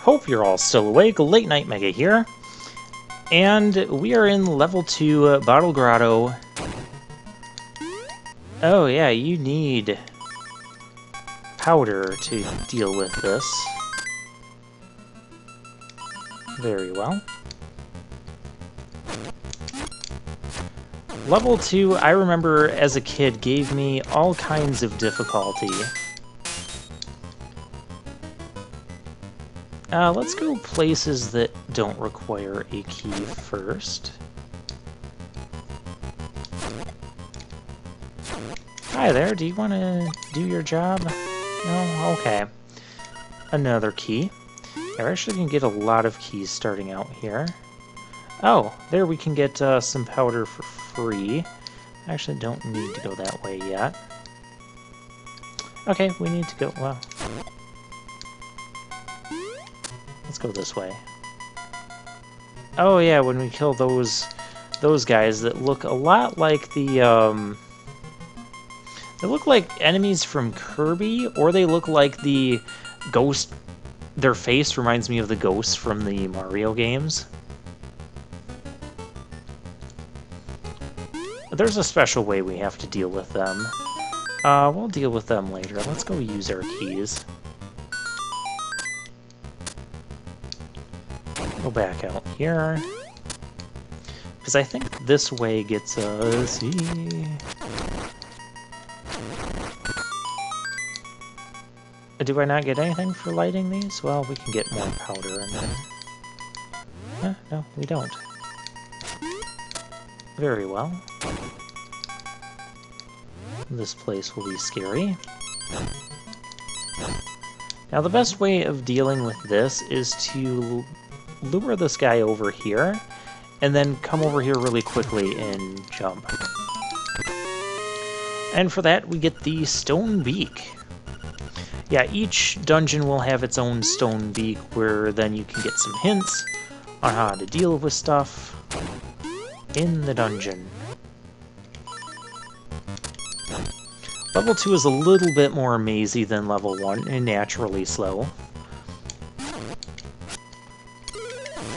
Hope you're all still awake. Late Night Mega here. And we are in level 2 Bottle Grotto. Oh yeah, you need powder to deal with this. Very well. Level 2, I remember as a kid, gave me all kinds of difficulty. Let's go places that don't require a key first. Hi there, do you want to do your job? No? Okay. Another key. Yeah, we're actually going to get a lot of keys starting out here. Oh, there we can get some powder for free. Actually, don't need to go that way yet. Okay, we need to go, well... Let's go this way. Oh yeah, when we kill those guys that look a lot like the, they look like enemies from Kirby, or they look like the ghost... Their face reminds me of the ghosts from the Mario games. There's a special way we have to deal with them. We'll deal with them later. Let's go use our keys. Go back out here. Because I think this way gets us... Do I not get anything for lighting these? Well, we can get more powder in there. Huh? No, we don't. Very well. This place will be scary. Now, the best way of dealing with this is to lure this guy over here, and then come over here really quickly and jump. And for that, we get the stone beak. Yeah, each dungeon will have its own stone beak, where then you can get some hints on how to deal with stuff in the dungeon. Level 2 is a little bit more mazy than level 1, and naturally slow.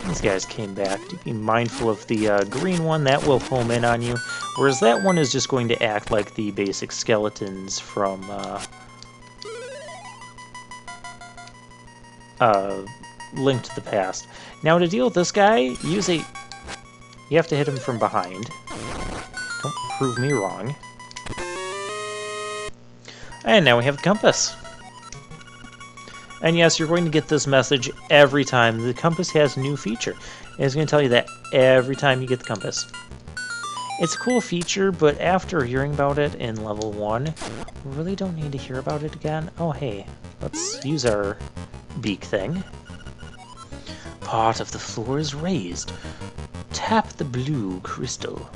These guys came back. Do be mindful of the green one, that will home in on you, whereas that one is just going to act like the basic skeletons from Link to the Past. Now to deal with this guy, use a... You have to hit him from behind. Don't prove me wrong. And now we have the compass. And yes, you're going to get this message every time. The compass has a new feature. And it's going to tell you that every time you get the compass. It's a cool feature, but after hearing about it in level 1, we really don't need to hear about it again. Oh, hey, let's use our beak thing. Part of the floor is raised. Tap the blue crystal.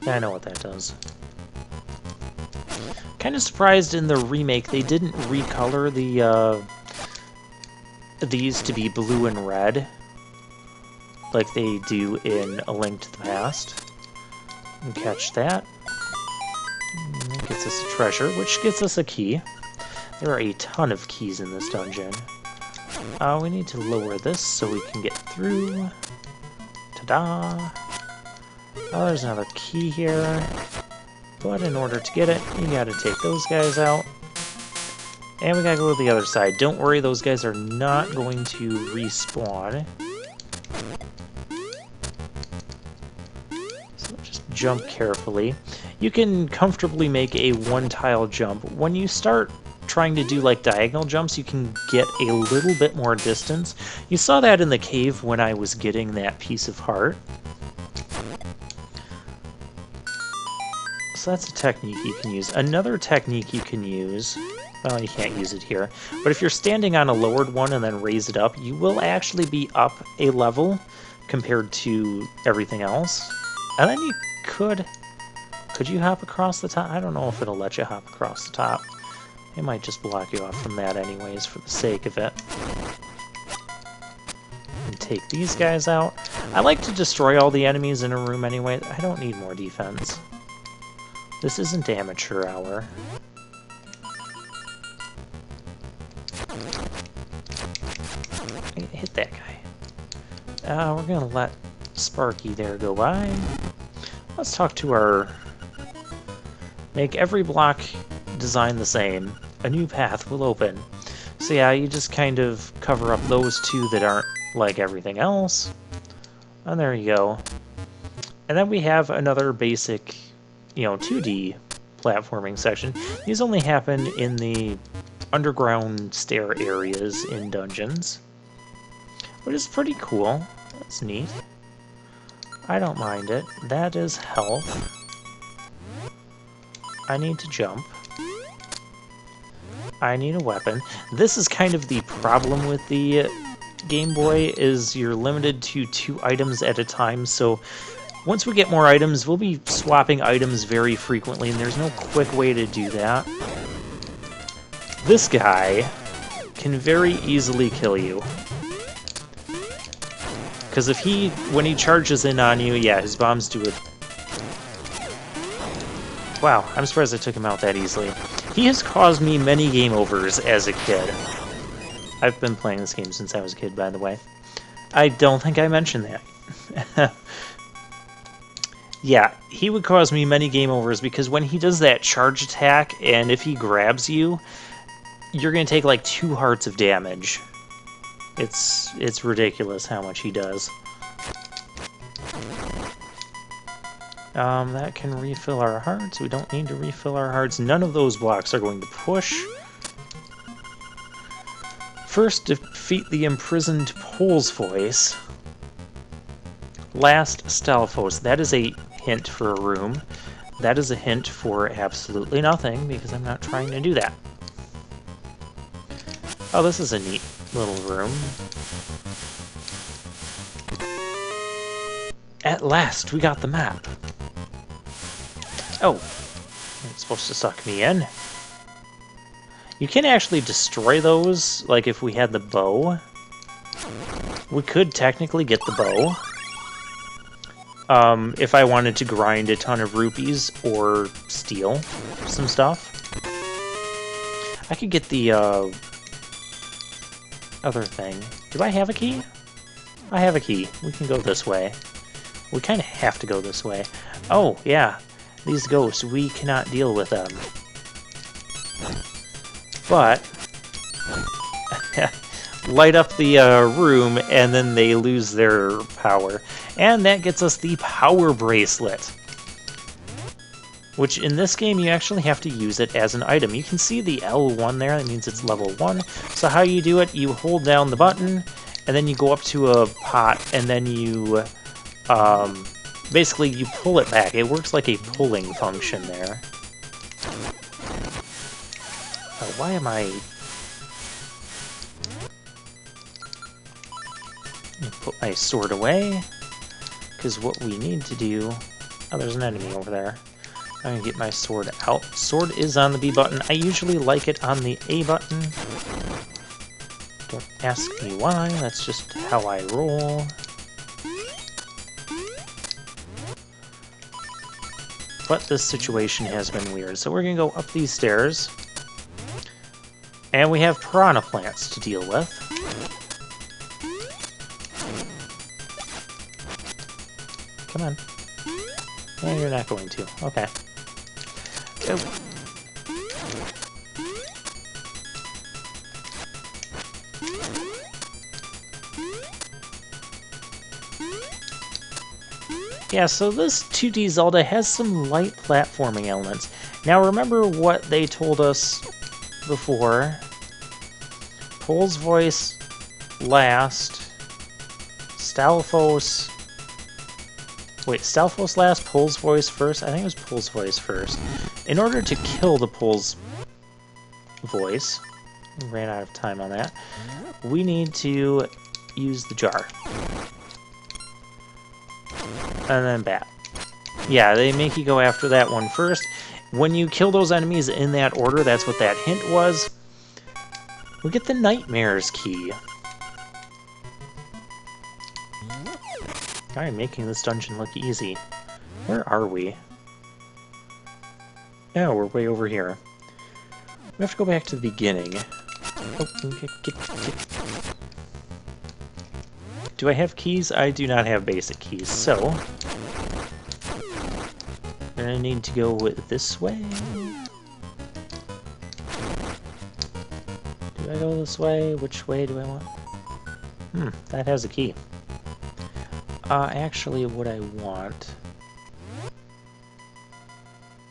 Yeah, I know what that does. Kind of surprised in the remake they didn't recolor the these to be blue and red like they do in A Link to the Past. And catch that. That gets us a treasure, which gets us a key. There are a ton of keys in this dungeon. We need to lower this so we can get through. Ta-da! Oh, there's another key here. But in order to get it, you gotta take those guys out. And we gotta go to the other side. Don't worry, those guys are not going to respawn. So just jump carefully. You can comfortably make a one-tile jump. When you start trying to do like diagonal jumps, you can get a little bit more distance. You saw that in the cave when I was getting that piece of heart. So that's a technique you can use. Another technique you can use, well, you can't use it here, but if you're standing on a lowered one and then raise it up, you will actually be up a level compared to everything else. And then you could you hop across the top? I don't know if it'll let you hop across the top. It might just block you off from that anyways for the sake of it. And take these guys out. I like to destroy all the enemies in a room anyway. I don't need more defense. This isn't amateur hour. Hit that guy. We're gonna let Sparky there go by. Let's talk to our... Make every block design the same. A new path will open. So yeah, you just kind of cover up those two that aren't like everything else. And there you go. And then we have another basic, 2D platforming section. These only happen in the underground stair areas in dungeons, which is pretty cool. That's neat. I don't mind it. That is health. I need to jump. I need a weapon. This is kind of the problem with the Game Boy, is you're limited to 2 items at a time, so once we get more items, we'll be swapping items very frequently, and there's no quick way to do that. This guy can very easily kill you. Because when he charges in on you, yeah, his bombs do it. Wow, I'm surprised I took him out that easily. He has caused me many game overs as a kid. I've been playing this game since I was a kid, by the way. I don't think I mentioned that. Yeah, he would cause me many game overs because when he does that charge attack, and if he grabs you, you're going to take like 2 hearts of damage. It's ridiculous how much he does. That can refill our hearts. We don't need to refill our hearts. None of those blocks are going to push. First, defeat the imprisoned Pole's Voice. Last, Stalfos. That is a hint for a room. That is a hint for absolutely nothing, because I'm not trying to do that. Oh, this is a neat little room. At last, we got the map. Oh, it's supposed to suck me in. You can actually destroy those, like if we had the bow. We could technically get the bow. If I wanted to grind a ton of rupees or steal some stuff. I could get the, other thing. Do I have a key? I have a key. We can go this way. We kind of have to go this way. Oh, yeah. These ghosts, we cannot deal with them. But... light up the room, and then they lose their power. And that gets us the Power Bracelet. Which, in this game, you actually have to use it as an item. You can see the L1 there, that means it's level 1. So how you do it, you hold down the button, and then you go up to a pot, and then you, basically you pull it back. It works like a pulling function there. Why am I... Put my sword away, because what we need to do... Oh, there's an enemy over there. I'm going to get my sword out. Sword is on the B button. I usually like it on the A button. Don't ask me why, that's just how I roll. But this situation has been weird. So we're going to go up these stairs. And we have piranha plants to deal with. Come on. Yeah, you're not going to. Okay. Go. Yeah, so this 2D Zelda has some light platforming elements. Now remember what they told us before. Pole's Voice last. Stalfos... Wait, Stalfos last, Pole's Voice first? I think it was Pole's Voice first. In order to kill the Pole's Voice, we ran out of time on that, we need to use the jar. And then bat. Yeah, they make you go after that one first. When you kill those enemies in that order, that's what that hint was. We get the Nightmares key. I'm making this dungeon look easy. Where are we? Oh, we're way over here. We have to go back to the beginning. Oh, get. Do I have keys? I do not have basic keys, so I'm gonna need to go this way. Do I go this way? Which way do I want? That has a key. Actually, what I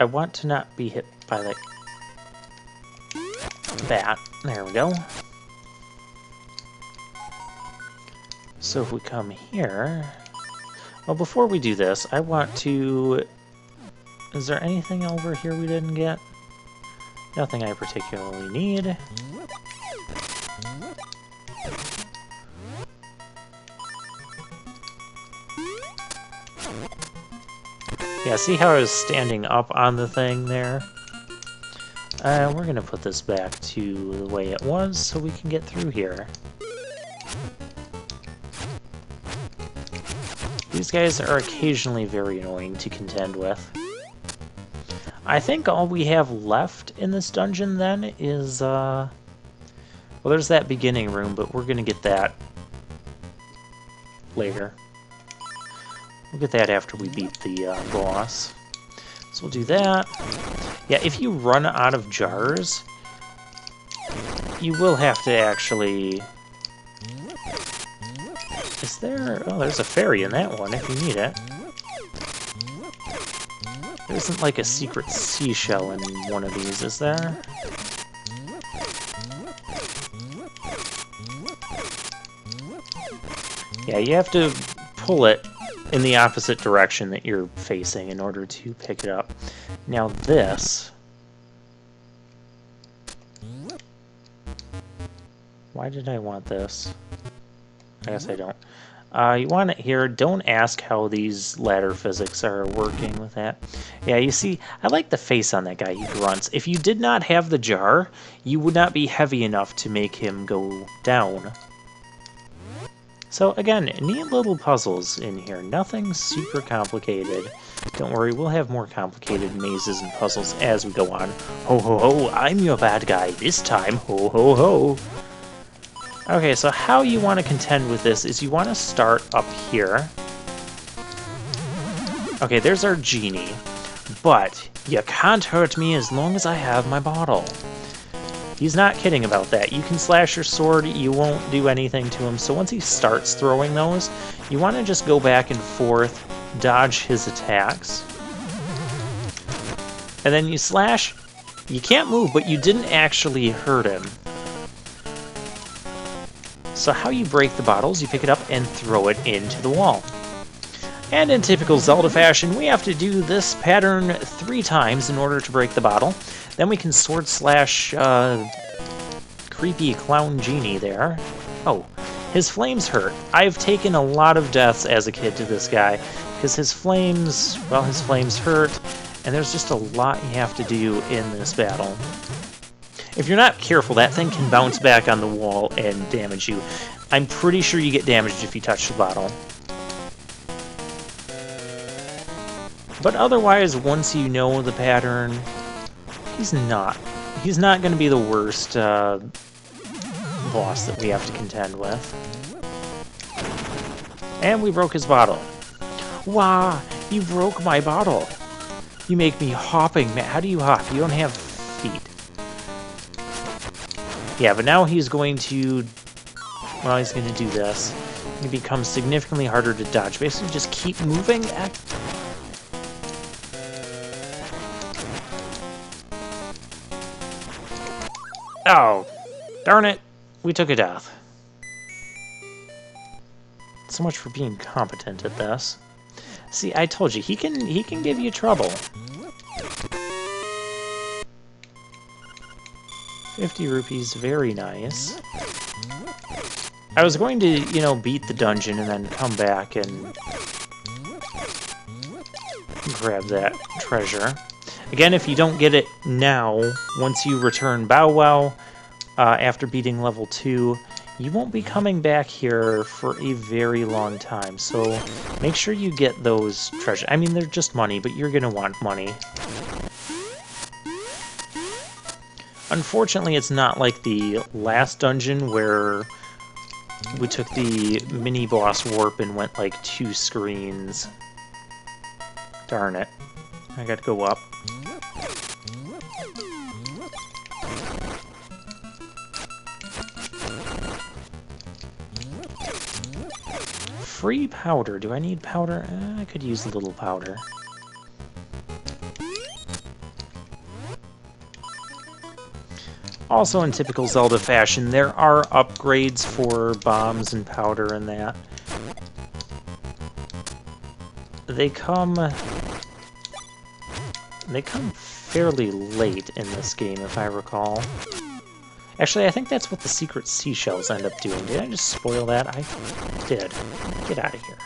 want to not be hit by that. There we go. So if we come here... Well, before we do this, I want to... Is there anything over here we didn't get? Nothing I particularly need. Yeah, see how I was standing up on the thing there? We're going to put this back to the way it was so we can get through here. These guys are occasionally very annoying to contend with. I think all we have left in this dungeon then is, well, there's that beginning room, but we're going to get that later. We'll get that after we beat the boss. So we'll do that. Yeah, if you run out of jars, you will have to actually... Is there... Oh, there's a fairy in that one if you need it. There isn't like a secret seashell in one of these, is there? Yeah, you have to pull it in the opposite direction that you're facing in order to pick it up. Now this... Why did I want this? I guess I don't. You want it here. Don't ask how these ladder physics are working with that. Yeah, you see, I like the face on that guy. He grunts. If you did not have the jar, you would not be heavy enough to make him go down. So again, neat little puzzles in here. Nothing super complicated. Don't worry, we'll have more complicated mazes and puzzles as we go on. Ho ho ho, I'm your bad guy this time. Ho ho ho. Okay, so how you want to contend with this is you want to start up here. Okay, there's our genie. But you can't hurt me as long as I have my bottle. He's not kidding about that. You can slash your sword, you won't do anything to him. So once he starts throwing those, you want to just go back and forth, dodge his attacks. And then you slash. You can't move, but you didn't actually hurt him. So how you break the bottles, you pick it up and throw it into the wall. And in typical Zelda fashion, we have to do this pattern 3 times in order to break the bottle. Then we can sword slash creepy clown genie there. Oh, his flames hurt. I've taken a lot of deaths as a kid to this guy, because his flames, well, his flames hurt, and there's just a lot you have to do in this battle. If you're not careful, that thing can bounce back on the wall and damage you. I'm pretty sure you get damaged if you touch the bottle. But otherwise, once you know the pattern, he's not going to be the worst boss that we have to contend with. And we broke his bottle. Wow, you broke my bottle. You make me hopping. How do you hop? You don't have feet. Yeah, but now he's going to... Well, he's going to do this. It becomes significantly harder to dodge. Basically, just keep moving. Oh, darn it. We took a death. So much for being competent at this. See, I told you, he can give you trouble. 50 rupees, very nice. I was going to, you know, beat the dungeon and then come back and grab that treasure. Again, if you don't get it now, once you return Bow Wow after beating level 2, you won't be coming back here for a very long time. So make sure you get those treasures. I mean, they're just money, but you're going to want money. Unfortunately, it's not like the last dungeon where We took the mini-boss warp and went like 2 screens. Darn it. I gotta go up. Free powder. Do I need powder? I could use a little powder. Also, in typical Zelda fashion, there are upgrades for bombs and powder and that. They come fairly late in this game, if I recall. Actually, I think that's what the secret seashells end up doing. Did I just spoil that? I did. Get out of here.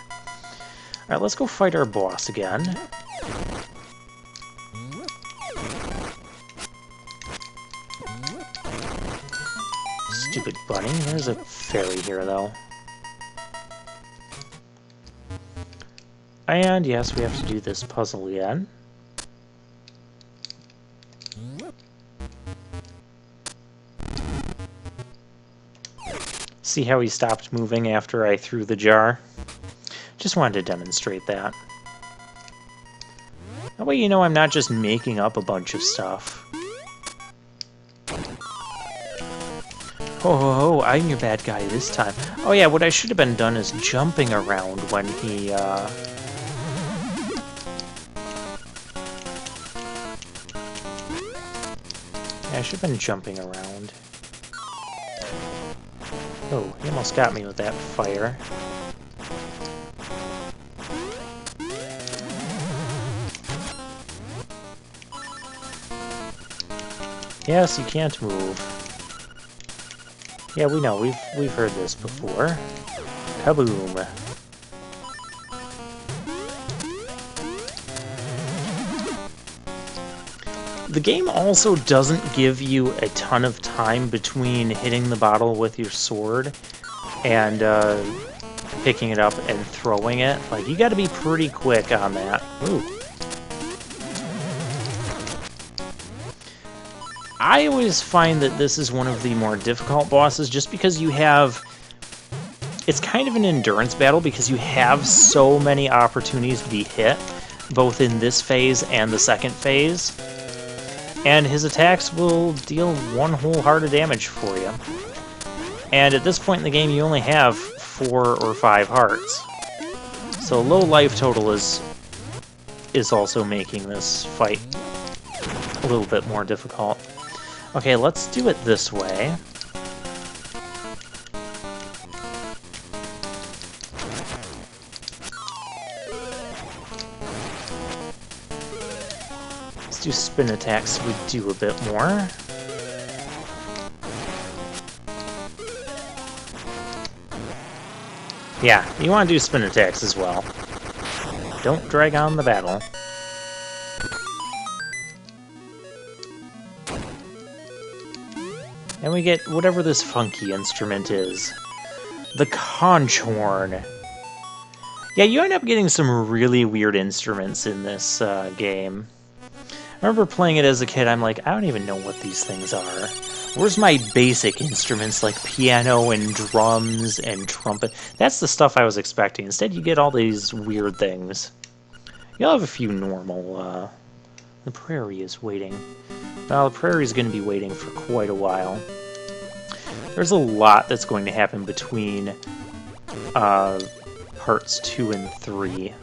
Alright, let's go fight our boss again. Stupid bunny. There's a fairy here, though. And yes, we have to do this puzzle again. See how he stopped moving after I threw the jar? Just wanted to demonstrate that. That way you know I'm not just making up a bunch of stuff. Ho ho ho, I'm your bad guy this time. Oh yeah, what I should have been done is jumping around when he, Yeah, I should have been jumping around. Oh, he almost got me with that fire. Yes, you can't move. Yeah, we know. We've heard this before. Kaboom. The game also doesn't give you a ton of time between hitting the bottle with your sword and picking it up and throwing it. Like, you gotta be pretty quick on that. Ooh. I always find that this is one of the more difficult bosses just because you have... It's kind of an endurance battle because you have so many opportunities to be hit, both in this phase and the second phase. And his attacks will deal one whole heart of damage for you. And at this point in the game, you only have 4 or 5 hearts. So low life total is also making this fight a little bit more difficult. Okay, let's do it this way. Let's do spin attacks so we do a bit more. Yeah, you want to do spin attacks as well. Don't drag on the battle. And we get whatever this funky instrument is. The conch horn. Yeah, you end up getting some really weird instruments in this game. I remember playing it as a kid, I'm like, I don't even know what these things are. Where's my basic instruments like piano and drums and trumpet? That's the stuff I was expecting. Instead, you get all these weird things. You'll have a few normal... The prairie is waiting. Well, the prairie's going to be waiting for quite a while. There's a lot that's going to happen between parts 2 and 3.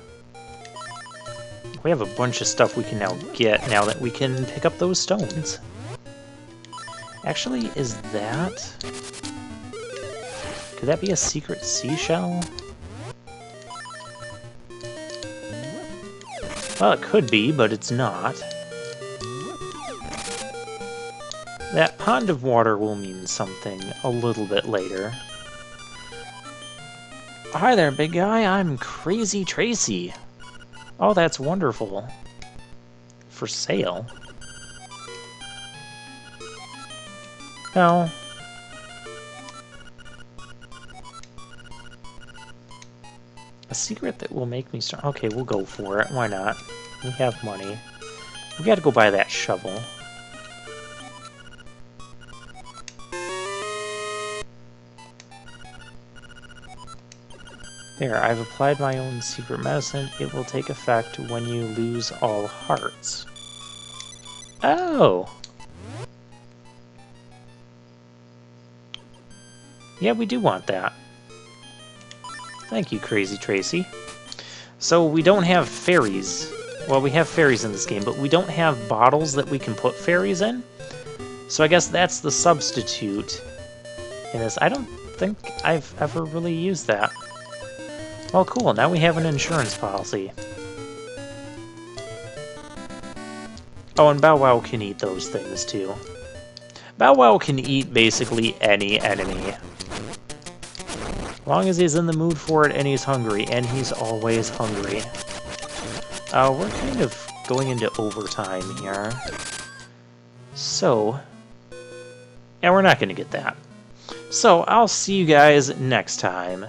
We have a bunch of stuff we can now get now that we can pick up those stones. Actually, is that... Could that be a secret seashell? Well, it could be, but it's not. That pond of water will mean something a little bit later. Hi there, big guy. I'm Crazy Tracy. Oh, that's wonderful. For sale? No. A secret that will make me strong. Okay, we'll go for it. Why not? We have money. We gotta go buy that shovel. There, I've applied my own secret medicine. It will take effect when you lose all hearts. Oh! Yeah, we do want that. Thank you, Crazy Tracy. So we don't have fairies. Well, we have fairies in this game, but we don't have bottles that we can put fairies in. So I guess that's the substitute in this. I don't think I've ever really used that. Well, cool. Now we have an insurance policy. Oh, and Bow Wow can eat those things, too. Bow Wow can eat basically any enemy. As long as he's in the mood for it and he's hungry, and he's always hungry. We're kind of going into overtime here. So, and we're not going to get that. So, I'll see you guys next time.